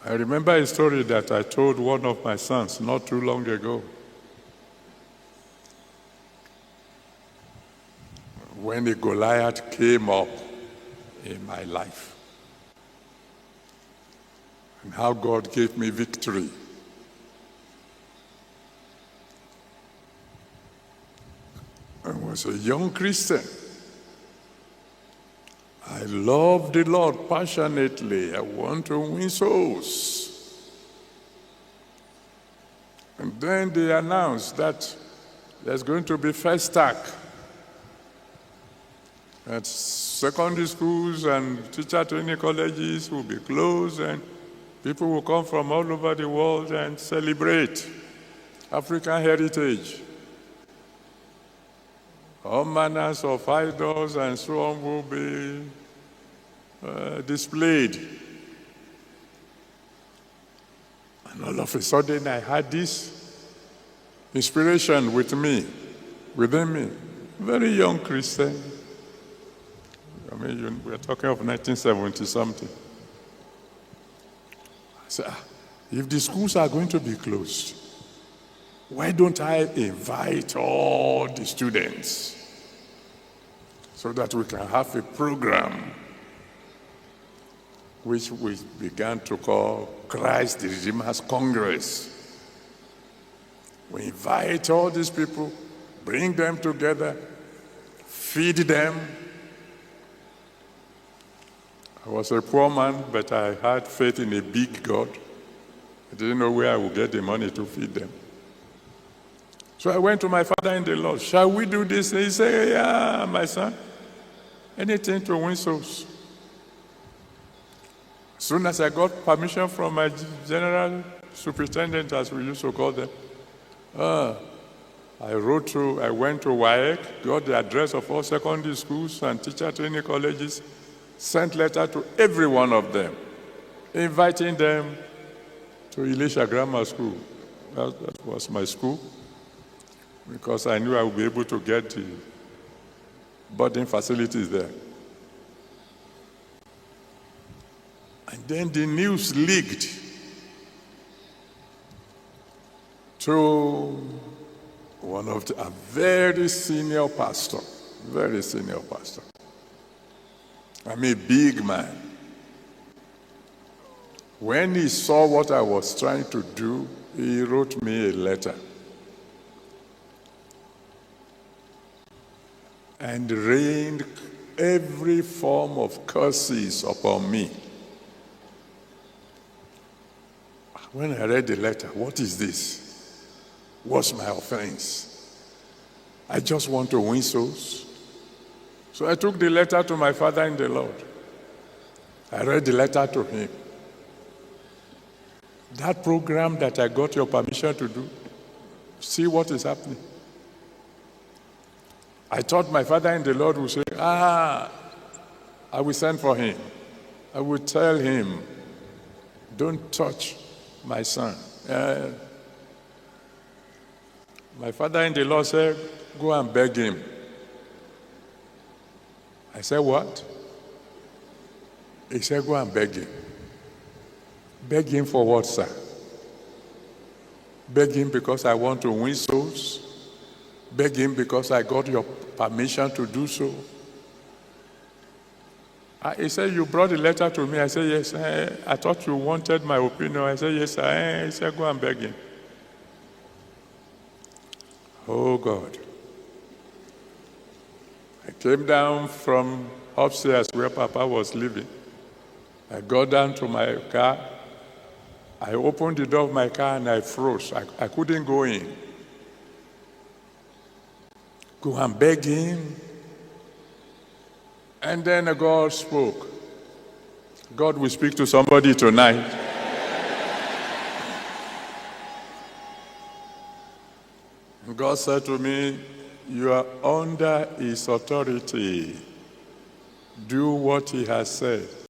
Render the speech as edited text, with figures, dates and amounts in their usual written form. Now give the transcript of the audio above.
I remember a story that I told one of my sons not too long ago. When the Goliath came up in my life, and how God gave me victory. I was a young Christian. I love the Lord passionately. I want to win souls. And then they announced that there's going to be first stack at secondary schools, and teacher training colleges will be closed, and people will come from all over the world and celebrate African heritage. All manners of idols and so on will be displayed. And all of a sudden I had this inspiration within me. Very young Christian. I mean, we're talking of 1970 something. I said, if the schools are going to be closed, why don't I invite all the students so that we can have a program which we began to call Christ the Redeemer's Congress. We invite all these people, bring them together, feed them. I was a poor man, but I had faith in a big God. I didn't know where I would get the money to feed them. So I went to my father in the Lord. Shall we do this? And he said, yeah, my son. Anything to win souls. As soon as I got permission from my general superintendent, as we used to call them, I went to WAEC, got the address of all secondary schools and teacher training colleges, sent letter to every one of them, inviting them to Elisha Grammar School. That was my school, because I knew I would be able to get the boarding facilities there. And then the news leaked to one of a very senior pastor. I'm a big man. When he saw what I was trying to do, he wrote me a letter and rained every form of curses upon me. When I read the letter, what is this? What's my offense? I just want to win souls. So I took the letter to my father in the Lord. I read the letter to him. That program that I got your permission to do, see what is happening. I thought my father in the Lord would say, I will send for him. I will tell him, don't touch my son. My father in the Lord said, go and beg him. I said, what? He said, go and beg him. Beg him for what, sir? Beg him because I want to win souls? Beg him because I got your permission to do so? He said, you brought the letter to me. I said, yes. I thought you wanted my opinion. I said, yes, sir. He said, go and beg him. Oh, God. I came down from upstairs where Papa was living. I got down to my car. I opened the door of my car and I froze. I couldn't go in. Go and beg him. And then God spoke. God will speak to somebody tonight. God said to me, you are under his authority. Do what he has said.